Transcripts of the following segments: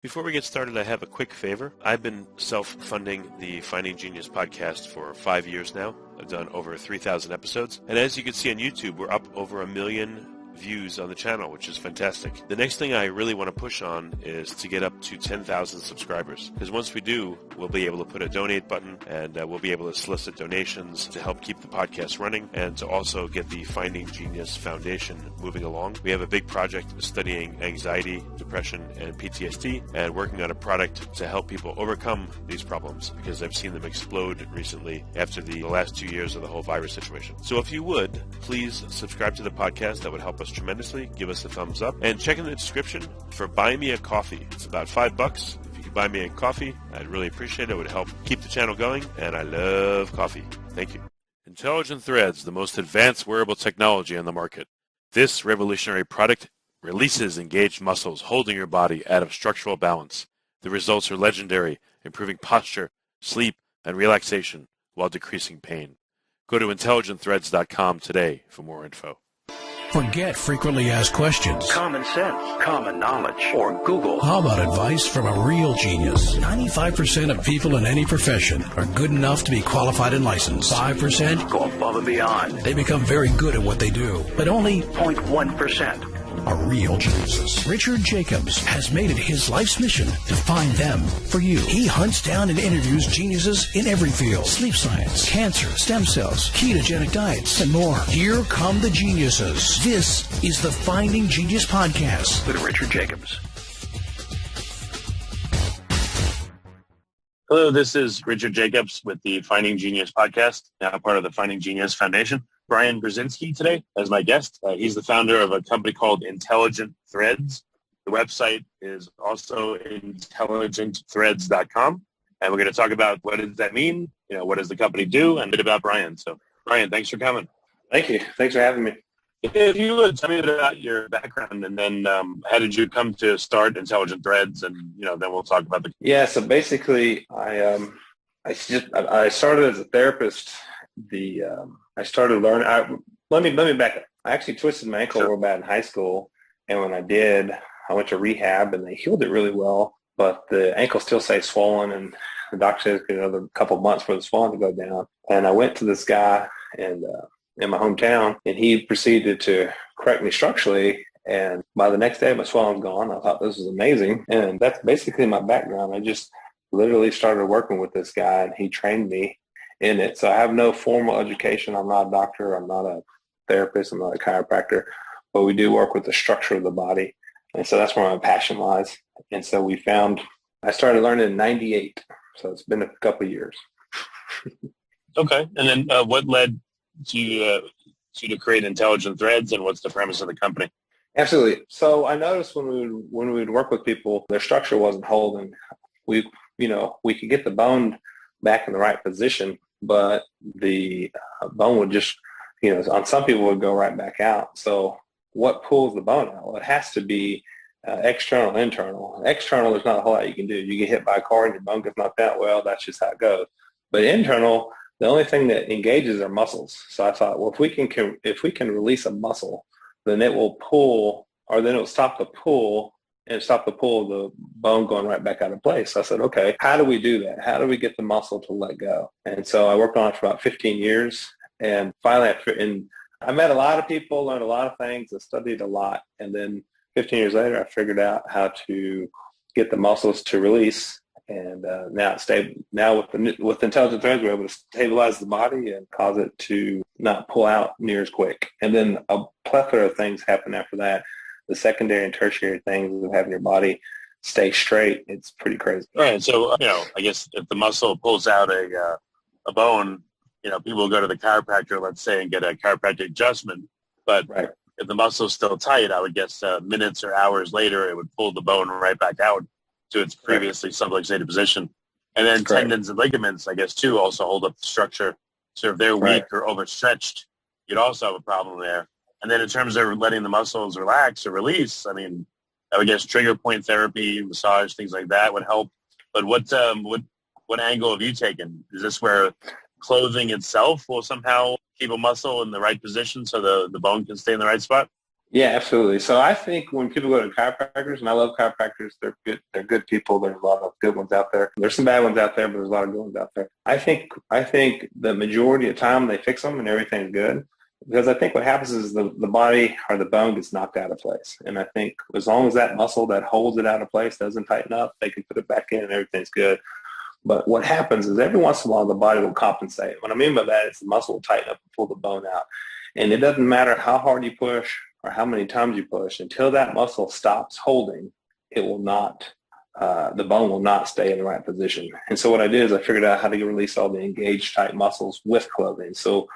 Before we get started, I have a quick favor. I've been self-funding the Finding Genius podcast for 5 years now. I've done over 3,000 episodes. And as you can see on YouTube, we're up over 1 million views on the channel, which is fantastic. The next thing I really want to push on is to get up to 10,000 subscribers. Because once we do, we'll be able to put a donate button and we'll be able to solicit donations to help keep the podcast running and to also get the Finding Genius Foundation moving along. We have a big project studying anxiety, depression, and PTSD and working on a product to help people overcome these problems because I've seen them explode recently after the last 2 years of the whole virus situation. So if you would, please subscribe to the podcast. That would help us tremendously. Give us a thumbs up and check in the description for Buy Me a Coffee. It's about $5. If you could buy me a coffee, I'd really appreciate it. It would help keep the channel going, and I love coffee. Thank you. Intelligent Threads, the most advanced wearable technology on the market. This revolutionary product releases engaged muscles holding your body out of structural balance. The results are legendary, improving posture, sleep, and relaxation while decreasing pain. Go to intelligentthreads.com today for more info. Forget frequently asked questions, common sense, common knowledge, or Google. How about advice from a real genius? 95% of people in any profession are good enough to be qualified and licensed. 5% go above and beyond. They become very good at what they do, but only 0.1% are real geniuses. Richard Jacobs has made it his life's mission to find them for you. He hunts down and interviews geniuses in every field: sleep science, cancer, stem cells, ketogenic diets, and more. Here come the geniuses. This is the Finding Genius Podcast with Richard Jacobs. Hello, this is Richard Jacobs with the Finding Genius Podcast, now part of the Finding Genius Foundation. Brian Burzynski today as my guest. He's the founder of a company called Intelligent Threads. The website is also intelligentthreads.com. And we're going to talk about what does that mean, what does the company do, and a bit about Brian. So, Brian, thanks for coming. Thank you. Thanks for having me. If you would tell me about your background and then how did you come to start Intelligent Threads, and then we'll talk about the. Yeah. So basically, I started as a therapist. I started learning. Let me back up. I actually twisted my ankle real bad in high school, and when I did, I went to rehab, and they healed it really well. But the ankle still stays swollen, and the doctor said it's another couple of months for the swelling to go down. And I went to this guy and in my hometown, and he proceeded to correct me structurally. And by the next day, my swelling was gone. I thought this was amazing, and that's basically my background. I just literally started working with this guy, and he trained me in it. So I have no formal education. I'm not a doctor. I'm not a therapist. I'm not a chiropractor. But we do work with the structure of the body. And so that's where my passion lies. And so I started learning in 98. So it's been a couple of years. Okay. And then what led to create Intelligent Threads, and what's the premise of the company? Absolutely. So I noticed when we would work with people, their structure wasn't holding. We could get the bone back in the right position, but the bone would just, on some people would go right back out. So what pulls the bone out? Well, it has to be external, internal. External, there's not a whole lot you can do. You get hit by a car and your bone gets knocked out. Well, that's just how it goes. But internal, the only thing that engages are muscles. So I thought, well, if we can release a muscle, then it will pull, or then it will stop the pull and stop the pull of the bone going right back out of place. So I said, okay, how do we do that? How do we get the muscle to let go? And so I worked on it for about 15 years. And finally, I met a lot of people, learned a lot of things, I studied a lot. And then 15 years later, I figured out how to get the muscles to release. And now it's stable. Now with Intelligent Threads, we're able to stabilize the body and cause it to not pull out near as quick. And then a plethora of things happen after that. The secondary and tertiary things of having your body stay straight, it's pretty crazy. All right. So, I guess if the muscle pulls out a bone, people will go to the chiropractor, let's say, and get a chiropractic adjustment. But right. If the muscle's still tight, I would guess minutes or hours later, it would pull the bone right back out to its previously subluxated position. And then tendons and ligaments, I guess, too, also hold up the structure. So if they're weak or overstretched, you'd also have a problem there. And then in terms of letting the muscles relax or release, I would guess trigger point therapy, massage, things like that would help. But what angle have you taken? Is this where clothing itself will somehow keep a muscle in the right position so the bone can stay in the right spot? Yeah, absolutely. So I think when people go to chiropractors, and I love chiropractors, they're good people. There's a lot of good ones out there. There's some bad ones out there, but there's a lot of good ones out there. I think the majority of the time they fix them and everything's good. Because I think what happens is the body or the bone gets knocked out of place. And I think as long as that muscle that holds it out of place doesn't tighten up, they can put it back in and everything's good. But what happens is every once in a while the body will compensate. What I mean by that is the muscle will tighten up and pull the bone out. And it doesn't matter how hard you push or how many times you push, until that muscle stops holding, it will not, the bone will not stay in the right position. And so what I did is I figured out how to release all the engaged tight muscles with clothing. So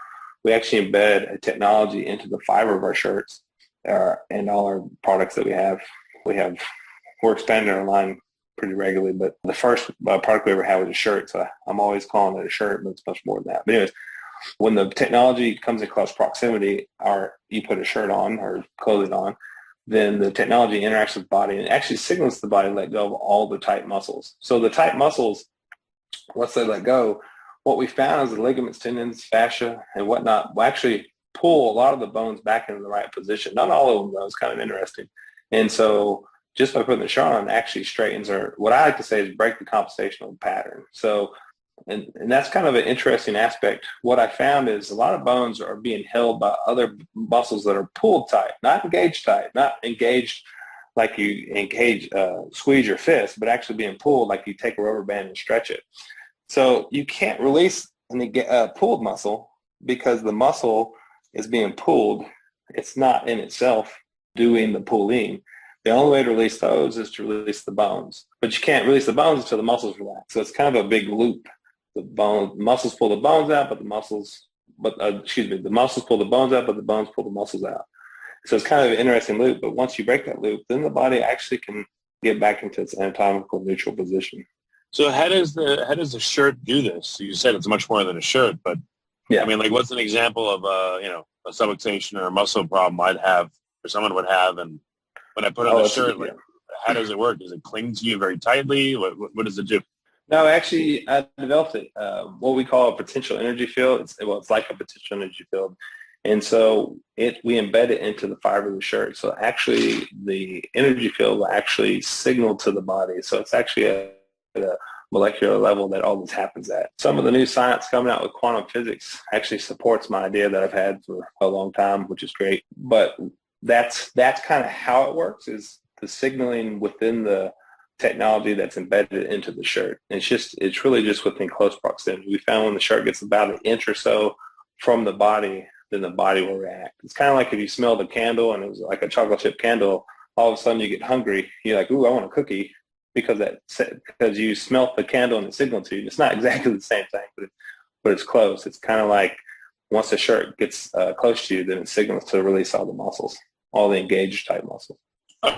we actually embed a technology into the fiber of our shirts and all our products that we have. We're expanding our line pretty regularly, but the first product we ever had was a shirt. So I'm always calling it a shirt, but it's much more than that. But anyways, when the technology comes in close proximity, or you put a shirt on or clothing on, then the technology interacts with the body and actually signals the body to let go of all the tight muscles. So the tight muscles, once they let go, what we found is the ligaments, tendons, fascia, and whatnot will actually pull a lot of the bones back into the right position. Not all of them, though. It's kind of interesting. And so just by putting the shirt on, actually straightens, or what I like to say is break the compensational pattern. So, and that's kind of an interesting aspect. What I found is a lot of bones are being held by other muscles that are pulled tight, not engaged tight, not engaged like you squeeze your fist, but actually being pulled like you take a rubber band and stretch it. So you can't release a pulled muscle because the muscle is being pulled. It's not in itself doing the pulling. The only way to release those is to release the bones. But you can't release the bones until the muscles relax. So it's kind of a big loop. The muscles pull the bones out, the muscles pull the bones out, but the bones pull the muscles out. So it's kind of an interesting loop. But once you break that loop, then the body actually can get back into its anatomical neutral position. So how does the shirt do this? You said it's much more than a shirt, but yeah. I mean, like, what's an example of a subluxation or a muscle problem I'd have or someone would have, and when I put on the shirt, like, how does it work? Does it cling to you very tightly? What does it do? No, actually, I developed it. What we call a potential energy field. It's like a potential energy field, and so we embed it into the fiber of the shirt. So actually, the energy field will actually signal to the body. So it's actually at a molecular level that all this happens at. Some of the new science coming out with quantum physics actually supports my idea that I've had for a long time, which is great. But that's kind of how it works, is the signaling within the technology that's embedded into the shirt. It's really just within close proximity. We found when the shirt gets about an inch or so from the body, then the body will react. It's kind of like if you smelled a candle and it was like a chocolate chip candle, all of a sudden you get hungry. You're like, ooh, I want a cookie, because you smelt the candle and it signaled to you. It's not exactly the same thing, but it's close. It's kind of like once the shirt gets close to you, then it signals to release all the muscles, all the engaged type muscles.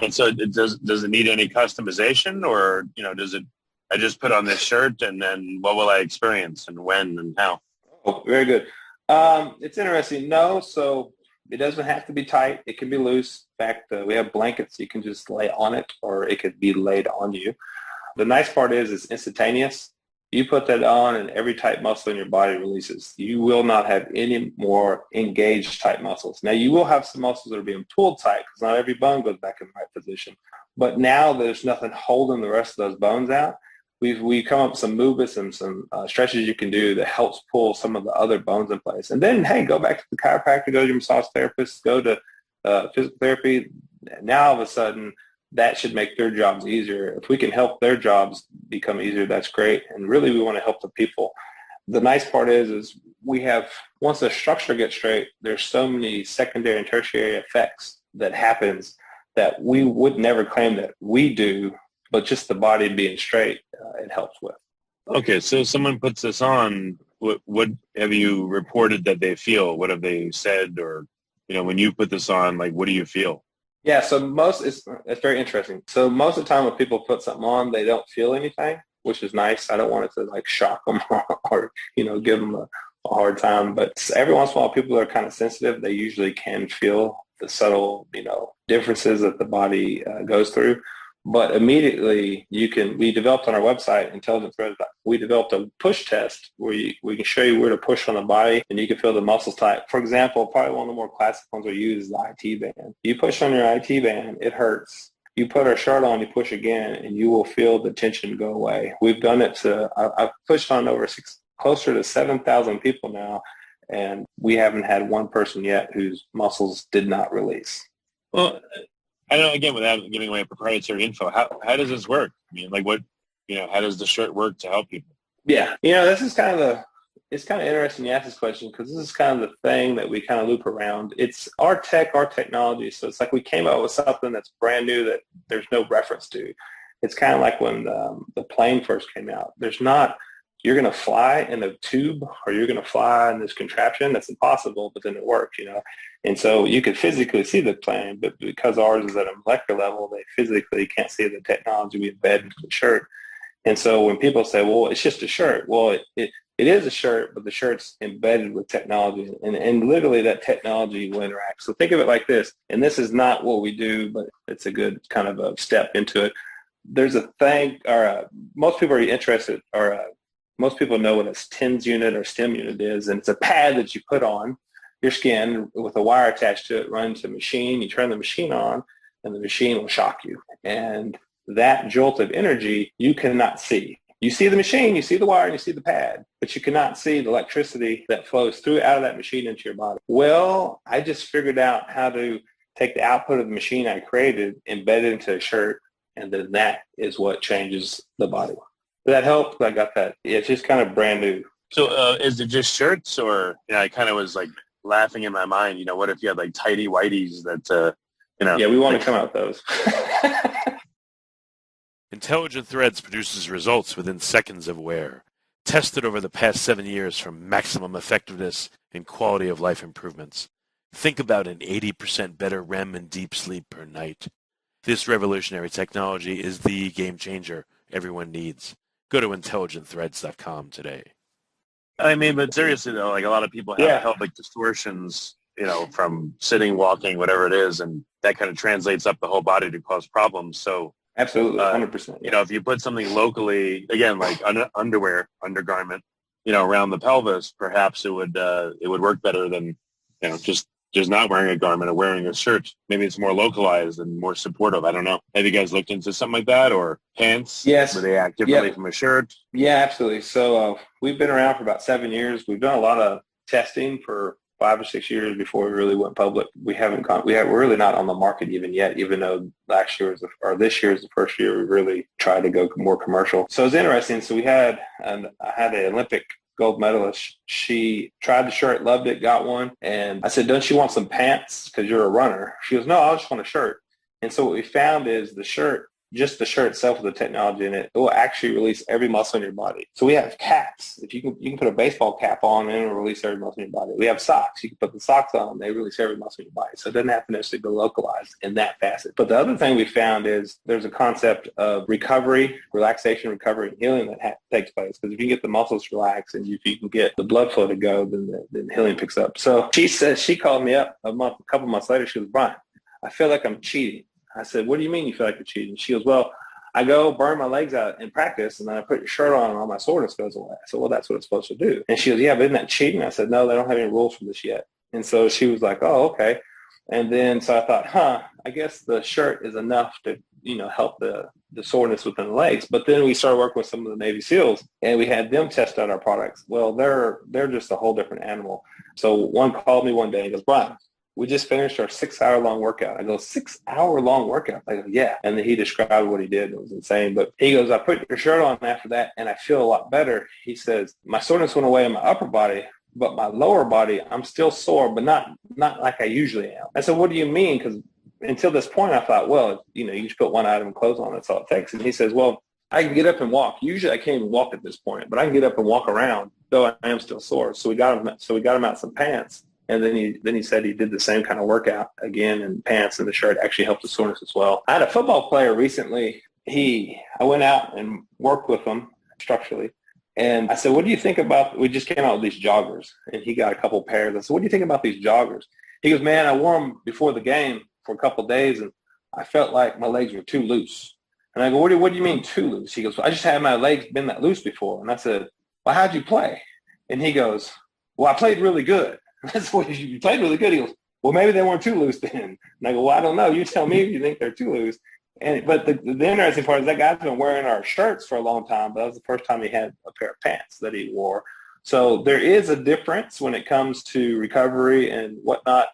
And so does it need any customization, or does it? I just put on this shirt, and then what will I experience, and when, and how? Oh, very good. It's interesting. No, so it doesn't have to be tight. It can be loose. In fact, we have blankets you can just lay on it, or it could be laid on you. The nice part is it's instantaneous. You put that on and every tight muscle in your body releases. You will not have any more engaged tight muscles. Now, you will have some muscles that are being pulled tight because not every bone goes back in the right position. But now there's nothing holding the rest of those bones out. We've come up with some movements and some stretches you can do that helps pull some of the other bones in place. And then, hey, go back to the chiropractor, go to your massage therapist, go to physical therapy. Now, all of a sudden, that should make their jobs easier. If we can help their jobs become easier, that's great. And really, we want to help the people. The nice part is we have, once the structure gets straight, there's so many secondary and tertiary effects that happens that we would never claim that we do, but just the body being straight, it helps with. Okay, so someone puts this on, what have you reported that they feel? What have they said? Or, when you put this on, like, what do you feel? Yeah, so it's very interesting. So most of the time when people put something on, they don't feel anything, which is nice. I don't want it to like shock them or give them a hard time. But every once in a while, people are kind of sensitive. They usually can feel the subtle, differences that the body goes through. But immediately we developed on our website, Intelligent Threads, we developed a push test where we can show you where to push on the body and you can feel the muscles tight. For example, probably one of the more classic ones we use is the IT band. You push on your IT band, it hurts. You put our shirt on, you push again, and you will feel the tension go away. We've done it I've pushed on closer to 7,000 people now, and we haven't had one person yet whose muscles did not release. Well, I don't know, again, without giving away proprietary info, how does this work? I mean, like how does the shirt work to help people? Yeah. This is it's kind of interesting you ask this question because this is kind of the thing that we kind of loop around. It's our technology. So it's like we came up with something that's brand new that there's no reference to. It's kind of like when the plane first came out. You're going to fly in a tube or you're going to fly in this contraption. That's impossible, but then it works, And so you can physically see the plane, but because ours is at a molecular level, they physically can't see the technology we embed into the shirt. And so when people say, well, it's just a shirt, well, it is a shirt, but the shirt's embedded with technology, and literally that technology will interact. So think of it like this, and this is not what we do, but it's a good kind of a step into it. There's a thing, most people are interested, most people know what a TENS unit or STEM unit is, and it's a pad that you put on your skin with a wire attached to it, runs a machine, you turn the machine on, and the machine will shock you. And that jolt of energy you cannot see. You see the machine, you see the wire, and you see the pad, but you cannot see the electricity that flows out of that machine into your body. Well, I just figured out how to take the output of the machine I created, embed it into a shirt, and then that is what changes the body. Did that help? I got that. Yeah, it's just kind of brand new. So is it just shirts, or I kind of was like laughing in my mind, what if you had like tighty whities that, Yeah, we want to come out with those. Intelligent Threads produces results within seconds of wear, tested over the past 7 years for maximum effectiveness and quality of life improvements. Think about an 80% better REM and deep sleep per night. This revolutionary technology is the game changer everyone needs. Go to intelligentthreads.com today. I mean, but seriously though, like a lot of people have pelvic distortions, from sitting, walking, whatever it is, and that kind of translates up the whole body to cause problems. So absolutely, 100%. If you put something locally, again, like undergarment, around the pelvis, perhaps it would work better than, just not wearing a garment or wearing a shirt. Maybe it's more localized and more supportive. I don't know. Have you guys looked into something like that, or pants? Yes. Where they act differently from a shirt? Yeah, absolutely. So we've been around for about 7 years. We've done a lot of testing for 5 or 6 years before we really went public. We're really not on the market even yet, even though this year is the first year we really tried to go more commercial. So it's interesting. So I had an Olympic gold medalist. She tried the shirt, loved it, got one. And I said, don't you want some pants because you're a runner? She goes, no, I just want a shirt. And so what we found is the shirt itself with the technology in it, it will actually release every muscle in your body. So we have caps. If you can put a baseball cap on and it will release every muscle in your body. We have socks. You can put the socks on, they release every muscle in your body. So it doesn't have to necessarily be localized in that facet. But the other thing we found is there's a concept of relaxation, recovery, and healing that takes place. Because if you can get the muscles relaxed and if you can get the blood flow to go, then healing picks up. So she called me up a couple months later. She goes, Brian, I feel like I'm cheating. I said, what do you mean you feel like you're cheating? She goes, well, I go burn my legs out in practice, and then I put your shirt on and all my soreness goes away. I said, well, that's what it's supposed to do. And she goes, yeah, but isn't that cheating? I said, no, they don't have any rules for this yet. And so she was like, oh, okay. And then so I thought, I guess the shirt is enough to, help the soreness within the legs. But then we started working with some of the Navy SEALs, and we had them test out our products. Well, they're just a whole different animal. So one called me one day and goes, Brian, we just finished our 6-hour-long workout. I go, 6-hour-long workout? I go, yeah. And then he described what he did. It was insane. But he goes, I put your shirt on after that, and I feel a lot better. He says, my soreness went away in my upper body, but my lower body, I'm still sore, but not like I usually am. I said, what do you mean? Because until this point, I thought, well, you just put one item of clothes on. That's all it takes. And he says, well, I can get up and walk. Usually I can't even walk at this point, but I can get up and walk around, though I am still sore. So we got him out some pants. And then he said he did the same kind of workout again in pants, and the shirt actually helped the soreness as well. I had a football player recently. I went out and worked with him structurally. And I said, what do you think about, we just came out with these joggers, and he got a couple pairs. I said, what do you think about these joggers? He goes, man, I wore them before the game for a couple of days, and I felt like my legs were too loose. And I go, what do you mean too loose? He goes, well, I just had my legs been that loose before. And I said, well, how'd you play? And he goes, well, I played really good. That's what you played really good. He goes, well, maybe they weren't too loose then. And I go, well, I don't know. You tell me if you think they're too loose. But the interesting part is that guy's been wearing our shirts for a long time, but that was the first time he had a pair of pants that he wore. So there is a difference when it comes to recovery and whatnot,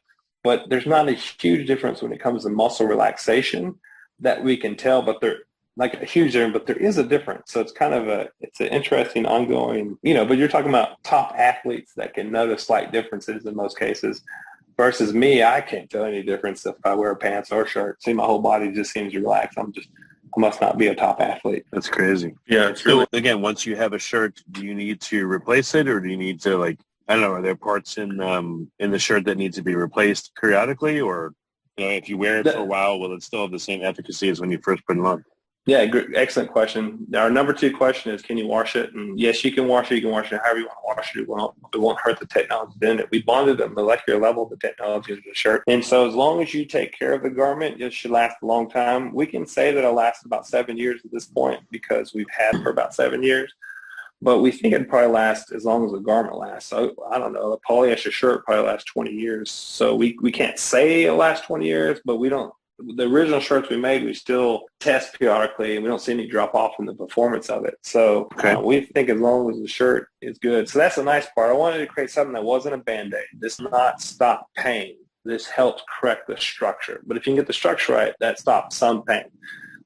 but there's not a huge difference when it comes to muscle relaxation that we can tell, but there like a huge difference, but there is a difference. So it's kind of it's an interesting ongoing, but you're talking about top athletes that can notice slight differences in most cases. Versus me, I can't tell any difference if I wear pants or shirt. See, my whole body just seems relaxed. I must not be a top athlete. That's crazy. Yeah, it's really, again, once you have a shirt, do you need to replace it, or do you need to, I don't know, are there parts in the shirt that need to be replaced periodically, or if you wear it for a while, will it still have the same efficacy as when you first put it on? Yeah, excellent question. Our number 2 question is, can you wash it? And yes, you can wash it. You can wash it however you want to wash it. It won't hurt the technology in it. We bonded at molecular level the technology into the shirt. And so as long as you take care of the garment, it should last a long time. We can say that it'll last about 7 years at this point because we've had it for about 7 years. But we think it'd probably last as long as the garment lasts. So I don't know. A polyester shirt probably lasts 20 years. So we can't say it'll last 20 years, but we don't. The original shirts we made, we still test periodically, and we don't see any drop off in the performance of it. So we think as long as the shirt is good. So that's the nice part. I wanted to create something that wasn't a Band-Aid. This not stop pain. This helps correct the structure. But if you can get the structure right, that stops some pain.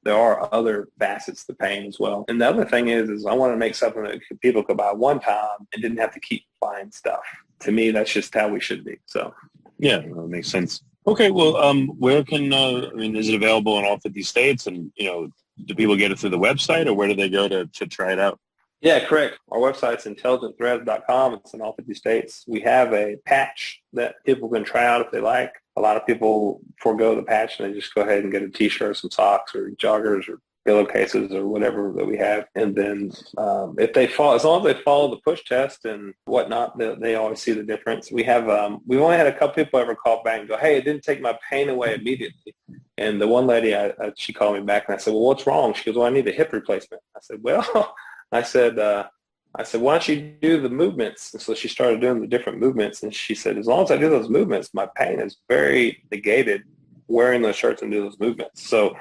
There are other facets to pain as well. And the other thing is I want to make something that people could buy one time and didn't have to keep buying stuff. To me, that's just how we should be. So yeah, that makes sense. Okay, well, where can, is it available in all 50 states? And, do people get it through the website, or where do they go to try it out? Yeah, correct. Our website's intelligentthreads.com. It's in all 50 states. We have a patch that people can try out if they like. A lot of people forego the patch and they just go ahead and get a T-shirt, some socks, or joggers, or pillowcases, or whatever that we have. And then as long as they follow the push test and whatnot, they always see the difference. We've only had a couple people ever call back and go, hey, it didn't take my pain away immediately. And the one lady, she called me back and I said, well, what's wrong? She goes, well, I need a hip replacement. I said, well, I said, why don't you do the movements? And so she started doing the different movements. And she said, as long as I do those movements, my pain is very negated wearing those shirts and do those movements. So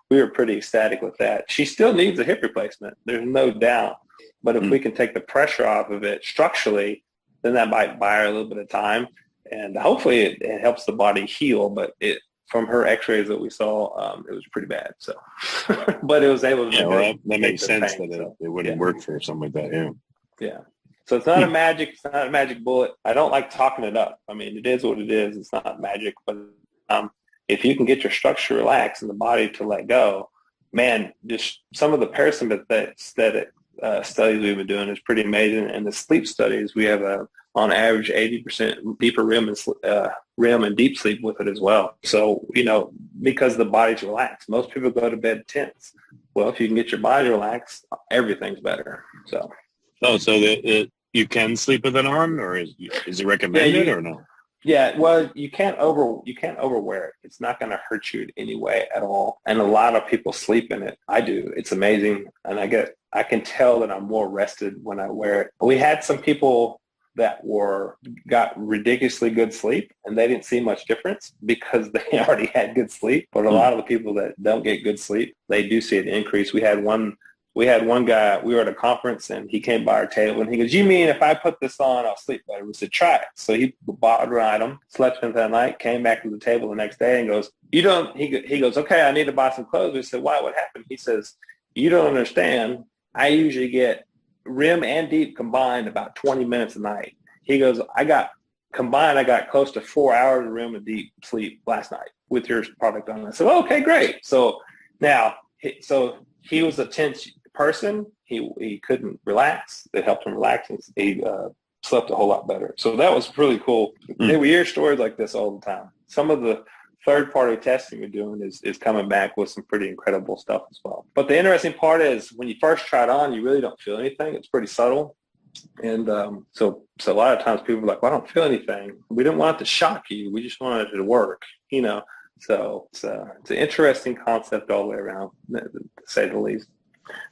we were pretty ecstatic with that. She still needs a hip replacement. There's no doubt. But if we can take the pressure off of it structurally, then that might buy her a little bit of time. And hopefully it helps the body heal. But from her x-rays that we saw, it was pretty bad. So, but it was able to. Yeah, well, that makes sense that it wouldn't work for something like that. Yeah. Yeah. So it's not a magic bullet. I don't like talking it up. I mean, it is what it is. It's not magic, but if you can get your structure relaxed and the body to let go, man, just some of the parasympathetic studies we've been doing is pretty amazing. And the sleep studies, we have on average 80% deeper REM and deep sleep with it as well. So, because the body's relaxed. Most people go to bed tense. Well, if you can get your body relaxed, everything's better. So. Oh, so you can sleep with it on, or is it recommended or no? Yeah, well, you can't overwear it. It's not going to hurt you in any way at all. And a lot of people sleep in it. I do. It's amazing, and I can tell that I'm more rested when I wear it. We had some people that got ridiculously good sleep, and they didn't see much difference because they already had good sleep. But a lot of the people that don't get good sleep, they do see an increase. We had one guy, we were at a conference, and he came by our table, and he goes, you mean if I put this on, I'll sleep better? We said, try it. So he bought an item, slept in that night, came back to the table the next day and goes, he goes, okay, I need to buy some clothes. We said, why? What happened? He says, you don't understand. I usually get REM and deep combined about 20 minutes a night. He goes, I got close to 4 hours of REM and deep sleep last night with your product on. I said, well, okay, great. So now, he was a tense person. He couldn't relax. It helped him relax. And he slept a whole lot better. So that was really cool. We hear stories like this all the time. Some of the third-party testing we're doing is coming back with some pretty incredible stuff as well. But the interesting part is when you first try it on, you really don't feel anything. It's pretty subtle. And so a lot of times people are like, well, I don't feel anything. We didn't want it to shock you. We just wanted it to work, So it's an interesting concept all the way around, to say the least.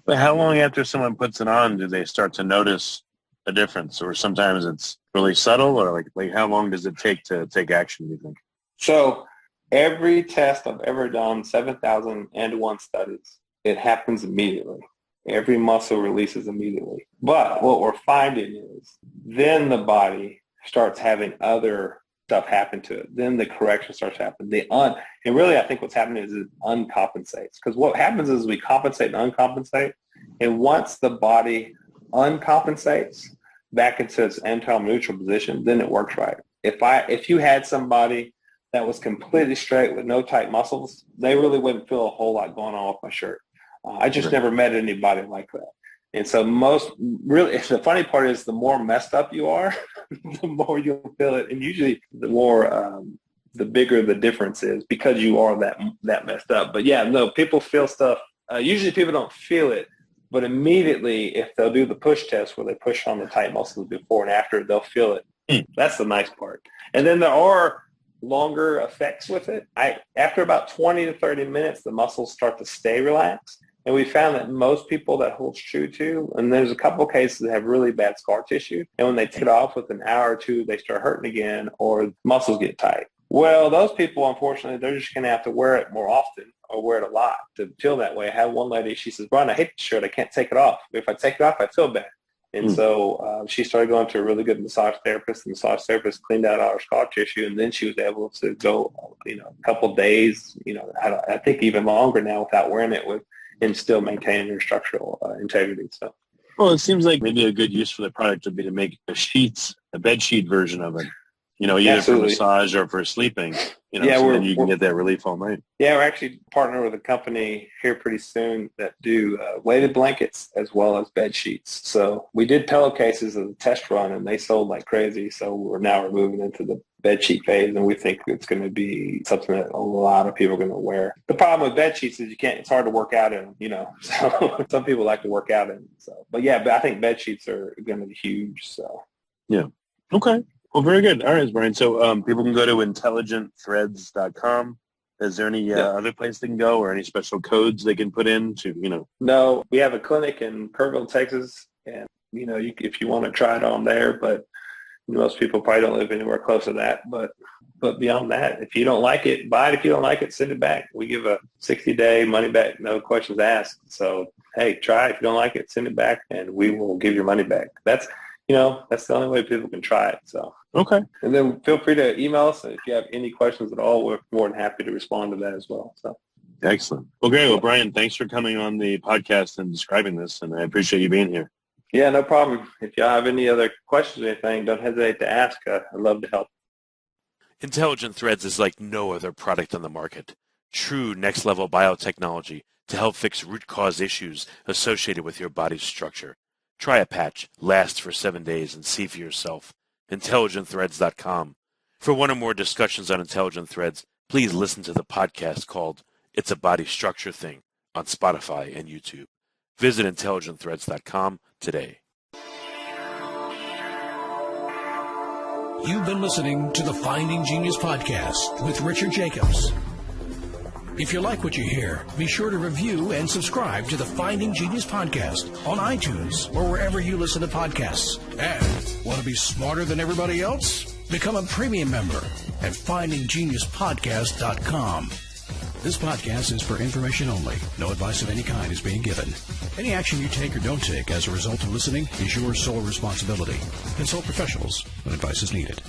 But how long after someone puts it on do they start to notice a difference? Or sometimes it's really subtle, or like how long does it take to take action, do you think? So every test I've ever done, 7,001 studies, it happens immediately. Every muscle releases immediately. But what we're finding is then the body starts having other stuff happen to it. Then the correction starts happening. And really, I think what's happening is it uncompensates. Because what happens is we compensate and uncompensate. And once the body uncompensates back into its internal neutral position, then it works right. If you had somebody that was completely straight with no tight muscles, they really wouldn't feel a whole lot going on with my shirt. I just never met anybody like that. And so the funny part is the more messed up you are, the more you'll feel it. And usually the more, the bigger the difference is because you are that messed up. But yeah, no, people feel stuff. Usually people don't feel it, but immediately if they'll do the push test where they push on the tight muscles before and after, they'll feel it. That's the nice part. And then there are longer effects with it. After about 20 to 30 minutes, the muscles start to stay relaxed. And we found that most people that holds true to, and there's a couple of cases that have really bad scar tissue, and when they take it off with an hour or two, they start hurting again or muscles get tight. Well, those people, unfortunately, they're just going to have to wear it more often or wear it a lot to feel that way. I had one lady, she says, Brian, I hate the shirt. I can't take it off. If I take it off, I feel bad. And so she started going to a really good massage therapist. The massage therapist cleaned out all her scar tissue, and then she was able to go, a couple of days, I think even longer now without wearing it and still maintaining your structural integrity. So, well, it seems like maybe a good use for the product would be to make a bed sheet version of it. Either Absolutely. for massage or for sleeping. So then you can get that relief all night. Yeah, we're actually partnering with a company here pretty soon that do weighted blankets as well as bed sheets. So we did pillowcases as a test run, and they sold like crazy. So we're moving into the bed sheet phase, and we think it's going to be something that a lot of people are going to wear. The problem with bed sheets is it's hard to work out in them, So some people like to work out in them. So, but I think bed sheets are going to be huge. So yeah, okay. Well, very good. All right, Brian. So people can go to intelligentthreads.com. Is there any other place they can go or any special codes they can put in to, No, we have a clinic in Kerrville, Texas, and, if you want to try it on there, but most people probably don't live anywhere close to that. But beyond that, if you don't like it, buy it. If you don't like it, send it back. We give a 60-day money back, no questions asked. So, hey, try it. If you don't like it, send it back, and we will give your money back. That's the only way people can try it. So okay. And then feel free to email us if you have any questions at all. We're more than happy to respond to that as well. So excellent. Well, great. Well, Brian, thanks for coming on the podcast and describing this, and I appreciate you being here. Yeah, no problem. If y'all have any other questions or anything, don't hesitate to ask. I'd love to help. Intelligent Threads is like no other product on the market. True next-level biotechnology to help fix root cause issues associated with your body's structure. Try a patch, last for 7 days, and see for yourself. IntelligentThreads.com. For one or more discussions on Intelligent Threads, please listen to the podcast called It's a Body Structure Thing on Spotify and YouTube. Visit IntelligentThreads.com today. You've been listening to the Finding Genius podcast with Richard Jacobs. If you like what you hear, be sure to review and subscribe to the Finding Genius podcast on iTunes or wherever you listen to podcasts. And want to be smarter than everybody else? Become a premium member at FindingGeniusPodcast.com. This podcast is for information only. No advice of any kind is being given. Any action you take or don't take as a result of listening is your sole responsibility. Consult professionals when advice is needed.